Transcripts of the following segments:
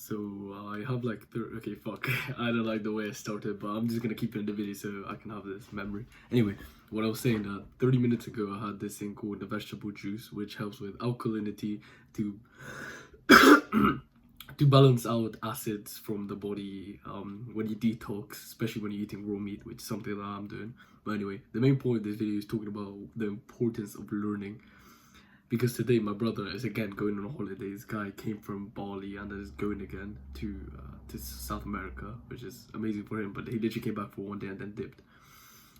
So I have like okay, fuck. I don't like the way I started, but I'm just gonna keep it in the video so I can have this memory. Anyway, what I was saying that 30 minutes ago I had this thing called the vegetable juice, which helps with alkalinity to to balance out acids from the body when you detox, especially when you're eating raw meat, which is something that I'm doing. But anyway, the main point of this video is talking about the importance of learning, because today my brother is again going on a holiday. This guy came from Bali and is going again to South America, which is amazing for him, but he literally came back for one day and then dipped.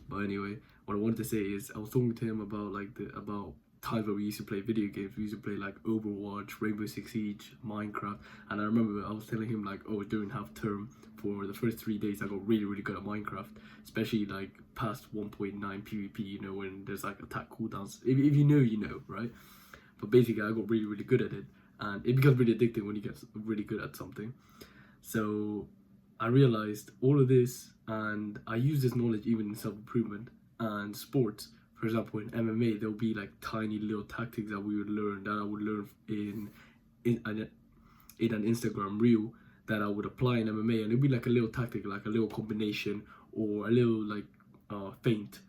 But anyway, what I wanted to say is I was talking to him about about times where we used to play video games. We used to play like Overwatch, Rainbow Six Siege, Minecraft, and I remember I was telling him like, oh, during half term for the first 3 days I got really good at Minecraft, especially like past 1.9 PvP, you know, when there's like attack cooldowns. If you know, you know, right? But basically I got really good at it, and it becomes really addicting when you get really good at something. So I realized all of this, and I use this knowledge even in self-improvement and sports. For example, in MMA, there'll be like tiny little tactics that we would learn, that I would learn in an Instagram reel that I would apply in MMA, and it'd be like a little tactic, like a little combination or a little like feint.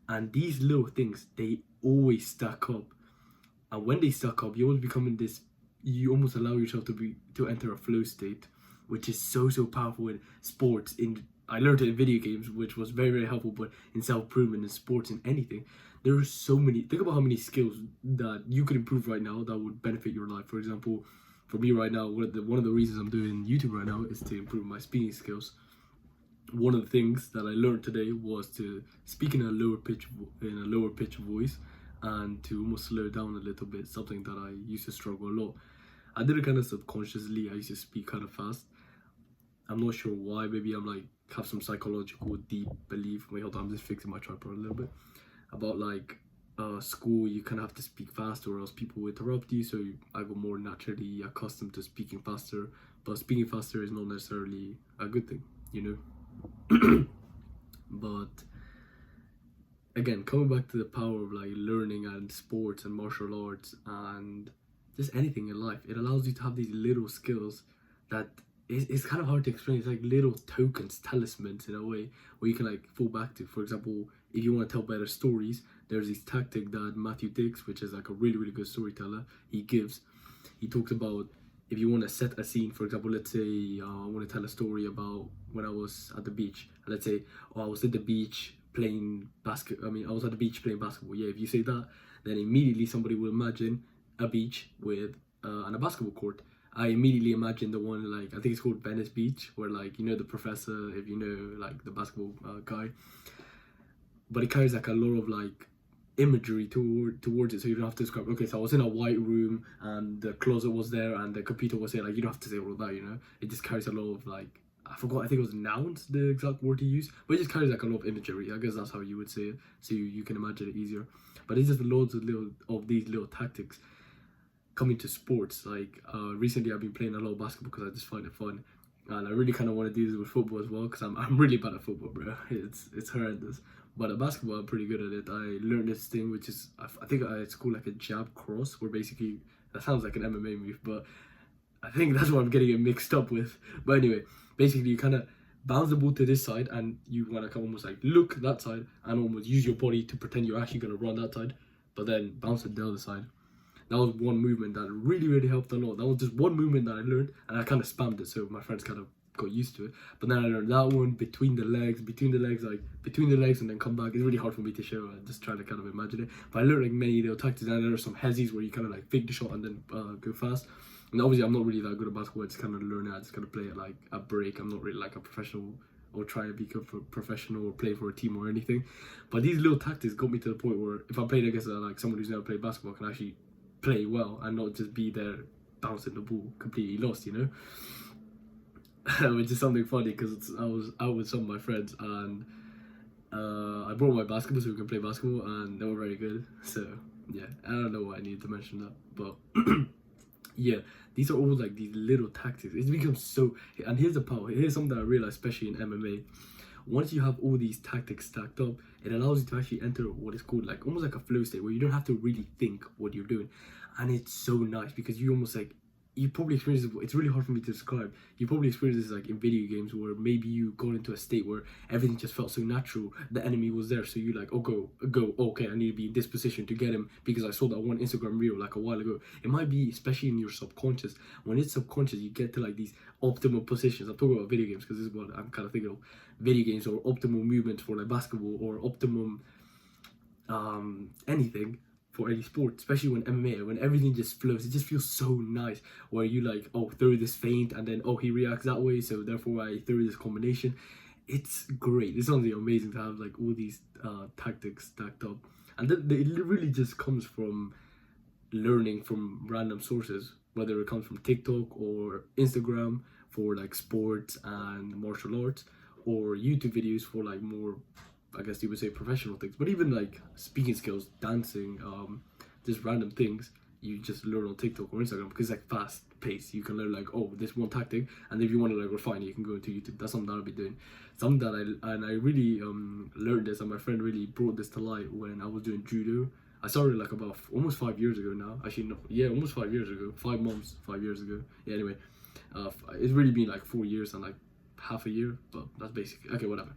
And these little things, they always stack up. And when they stack up, you always become in this, you almost allow yourself to enter a flow state, which is so powerful in sports. I learned it in video games, which was very helpful, but in self-improvement, in sports, in anything, there are so many. Think about how many skills that you could improve right now that would benefit your life. For example, for me right now, one of the reasons I'm doing YouTube right now is to improve my speaking skills. One of the things that I learned today was to speak in a lower pitch voice, and to almost slow down a little bit, something that I used to struggle a lot. I did it kind of subconsciously. I used to speak kind of fast. I'm not sure why. Maybe I'm like have some psychological deep belief. Wait, hold on, I'm just fixing my tripod a little bit. About like school, you kind of have to speak fast or else people will interrupt you. So I got more naturally accustomed to speaking faster. But speaking faster is not necessarily a good thing, you know. But again, coming back to the power of like learning and sports and martial arts and just anything in life, it allows you to have these little skills that it's kind of hard to explain. It's like little tokens, talismans in a way, where you can like fall back to. For example, if you want to tell better stories, there's this tactic that Matthew Dix, which is like a really good storyteller, he gives. He talks about if you want to set a scene. For example, let's say I want to tell a story about when I was at the beach. And let's say, oh, I was at the beach playing I was at the beach playing basketball. Yeah, if you say that, then immediately somebody will imagine a beach with and a basketball court. I immediately imagine the one, like, I think it's called Venice Beach, where, like, you know, the professor, if you know, like, the basketball guy. But it carries, like, a lot of, like, imagery towards it, so you don't have to describe, okay, so I was in a white room, and the closet was there, and the computer was there. Like, you don't have to say all of that, you know? It just carries a lot of, like, I forgot, I think it was nouns, the exact word he used, but it just carries, like, a lot of imagery. I guess that's how you would say it, so you can imagine it easier. But it's just loads of these little tactics. Coming to sports, like recently I've been playing a lot of basketball because I just find it fun, and I really kind of want to do this with football as well, because I'm really bad at football, bro. It's horrendous. But at basketball I'm pretty good at it. I learned this thing which is I think it's called like a jab cross, where basically, that sounds like an MMA move, but I think that's what I'm getting it mixed up with. But anyway, basically you kind of bounce the ball to this side, and you want to almost like look that side and almost use your body to pretend you're actually going to run that side, but then bounce it the other side. That was one movement that really helped a lot. That was just one movement that I learned, and I kind of spammed it, so my friends kind of got used to it. But then I learned that one, between the legs, and then come back. It's really hard for me to show. I just try to kind of imagine it. But I learned like many little tactics, and there are some hezzies where you kind of like fake the shot and then go fast. And obviously I'm not really that good at basketball. I just kind of learn it. I just kind of play it like a break. I'm not really like a professional or try to become a professional or play for a team or anything. But these little tactics got me to the point where if I played against like someone who's never played basketball, I can actually play well and not just be there bouncing the ball completely lost, you know. Which is something funny, because I was out with some of my friends, and I brought my basketball so we can play basketball, and they were very good. So yeah, I don't know why I needed to mention that, but yeah, these are all like these little tactics. It's become so, and here's the power. Here's something that I realized, especially in MMA. Once you have all these tactics stacked up, it allows you to actually enter what is called like almost like a flow state, where you don't have to really think what you're doing. And it's so nice because you almost like, you probably experience this, it's really hard for me to describe. You probably experience this like in video games where maybe you got into a state where everything just felt so natural. The enemy was there, so you like, oh go, okay, I need to be in this position to get him because I saw that one Instagram reel like a while ago. It might be especially in your subconscious. When it's subconscious, you get to like these optimal positions. I'm talking about video games because this is what I'm kind of thinking of. Video games or optimal movements for like basketball or optimum anything for any sport, especially when MMA, when everything just flows, it just feels so nice. Where you like, oh, throw this feint, and then oh, he reacts that way, so therefore I throw this combination. It's great. It's something amazing to have like all these tactics stacked up, and it really just comes from learning from random sources, whether it comes from TikTok or Instagram for like sports and martial arts, or YouTube videos for like more, I guess you would say, professional things. But even like speaking skills, dancing, just random things you just learn on TikTok or Instagram because it's like fast paced. You can learn like, oh, this one tactic, and if you want to like refine it, you can go into YouTube. That's something that I'll be doing. Something that I really learned this, and my friend really brought this to light when I was doing judo. I started like about almost 5 years ago now. Actually, no, yeah, almost 5 years ago. 5 months, 5 years ago. Yeah, anyway, it's really been like 4 years and like half a year, but that's basically okay. Whatever.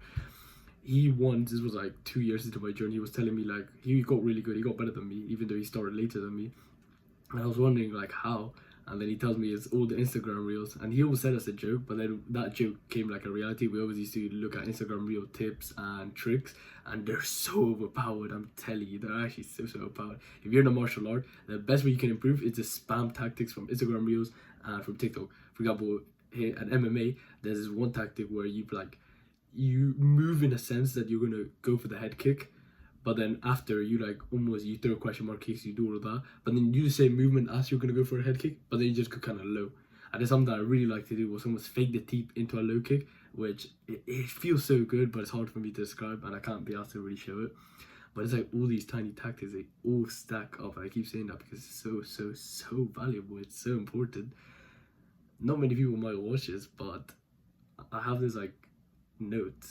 He once, this was like 2 years into my journey, he was telling me like he got really good, he got better than me, even though he started later than me. And I was wondering like how, and then he tells me it's all the Instagram reels, and he always said as a joke, but then that joke came like a reality. We always used to look at Instagram reel tips and tricks, and they're so overpowered. I'm telling you, they're actually so overpowered. If you're in a martial art, the best way you can improve is just spam tactics from Instagram reels and from TikTok. For example, here at MMA, there's this one tactic where you move in a sense that you're gonna go for the head kick, but then after you like almost you throw question mark kicks, you do all of that, but then you do the same movement as you're gonna go for a head kick, but then you just go kind of low. And it's something that I really like to do was almost fake the teep into a low kick, which it feels so good, but it's hard for me to describe and I can't be asked to really show it. But it's like all these tiny tactics, they all stack up, and I keep saying that because it's so valuable. It's so important. Not many people might watch this, but I have this like note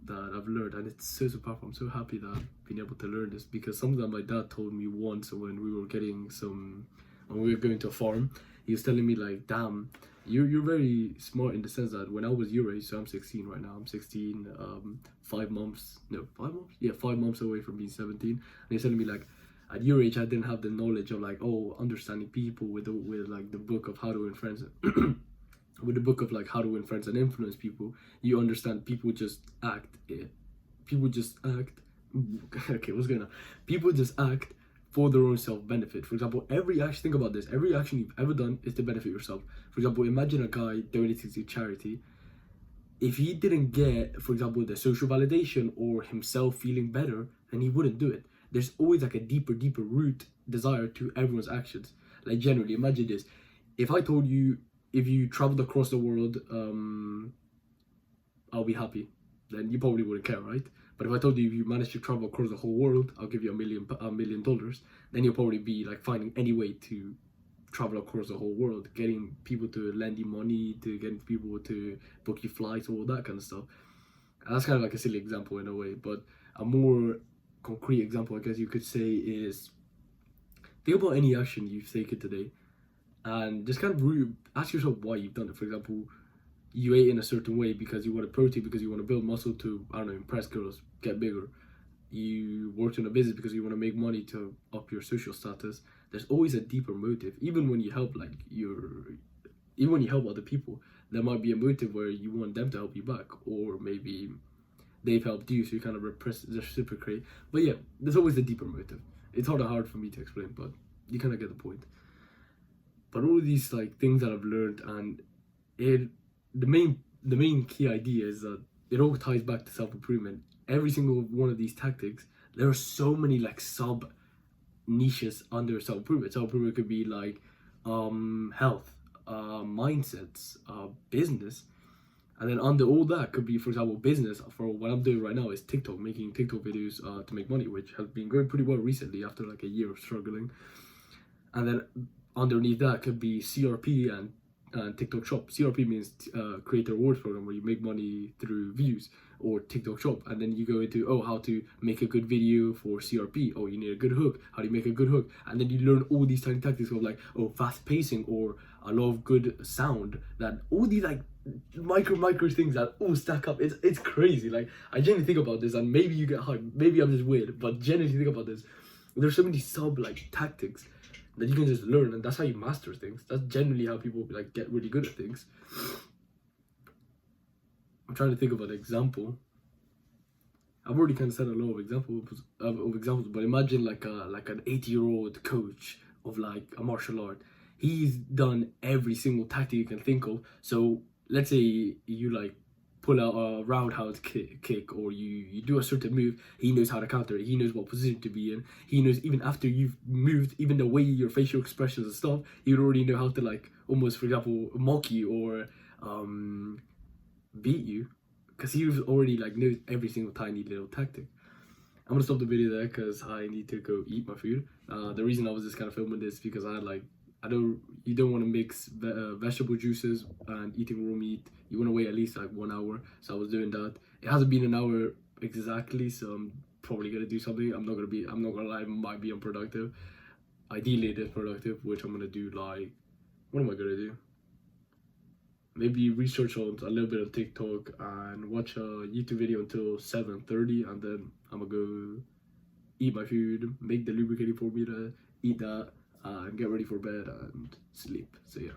that I've learned, and it's so powerful. I'm so happy that I've been able to learn this, because something that my dad told me once when we were going to a farm, he was telling me like, damn, you're very smart in the sense that when I was your age, so I'm 16 right now, I'm 16, 5 months, no, 5 months? Yeah, 5 months away from being 17, and he's telling me like, at your age, I didn't have the knowledge of like, oh, understanding people with like the book of how to win friends. With the book of like how to win friends and influence people, you understand people just act. Okay, what's going on? People just act for their own self-benefit. For example, think about this, every action you've ever done is to benefit yourself. For example, imagine a guy donating to charity. If he didn't get, for example, the social validation or himself feeling better, then he wouldn't do it. There's always like a deeper root desire to everyone's actions. Like generally, imagine this. If I told you, if you traveled across the world, I'll be happy, then you probably wouldn't care, right? But if I told you if you managed to travel across the whole world, I'll give you $1 million, then you'll probably be like finding any way to travel across the whole world, getting people to lend you money, to getting people to book you flights, all that kind of stuff. And that's kind of like a silly example in a way, but a more concrete example, I guess you could say, is think about any action you've taken today, and just kind of ask yourself why you've done it. For example, you ate in a certain way because you wanted protein, because you want to build muscle to, I don't know, impress girls, get bigger. You worked in a business because you want to make money to up your social status. There's always a deeper motive. Even when you help other people, there might be a motive where you want them to help you back, or maybe they've helped you, so you kind of reciprocate. But yeah, there's always a deeper motive. It's hard for me to explain, but you kind of get the point. But all of these like things that I've learned, and the main key idea is that it all ties back to self-improvement. Every single one of these tactics, there are so many like sub niches under self-improvement. Self-improvement could be like health, mindsets, business, and then under all that could be, for example, business. For what I'm doing right now is TikTok, making TikTok videos to make money, which has been going pretty well recently after like a year of struggling. And then underneath that could be CRP and and TikTok Shop. CRP means Creator Rewards Program, where you make money through views, or TikTok Shop. And then you go into, how to make a good video for CRP. Oh, you need a good hook. How do you make a good hook? And then you learn all these tiny tactics of like, fast pacing, or a lot of good sound. That all these like micro things that all stack up. It's crazy. Like, I genuinely think about this, and maybe you get hyped. Maybe I'm just weird, but genuinely think about this. There's so many sub like tactics that you can just learn, and that's how you master things. That's generally how people like get really good at things. I'm trying to think of an example. I've already kind of said a lot of examples, but imagine like an 80-year-old coach of like a martial art. He's done every single tactic you can think of. So let's say you like pull out a roundhouse kick, or you do a certain move. He knows how to counter it. He knows what position to be in. He knows even after you've moved, even the way your facial expressions and stuff, he would already know how to like almost, for example, mock you or beat you, because he was already like knows every single tiny little tactic. I'm gonna stop the video there because I need to go eat my food. The reason I was just kind of filming this because I had like, you don't want to mix vegetable juices and eating raw meat. You want to wait at least like 1 hour. So I was doing that. It hasn't been an hour exactly, so I'm probably gonna do something. I'm not gonna lie, it might be unproductive. Ideally it is productive, which I'm gonna do like, what am I gonna do? Maybe research on a little bit of TikTok and watch a YouTube video until 7:30, and then I'm gonna go eat my food, make the lubricating for me to eat that, and get ready for bed and sleep. So yeah.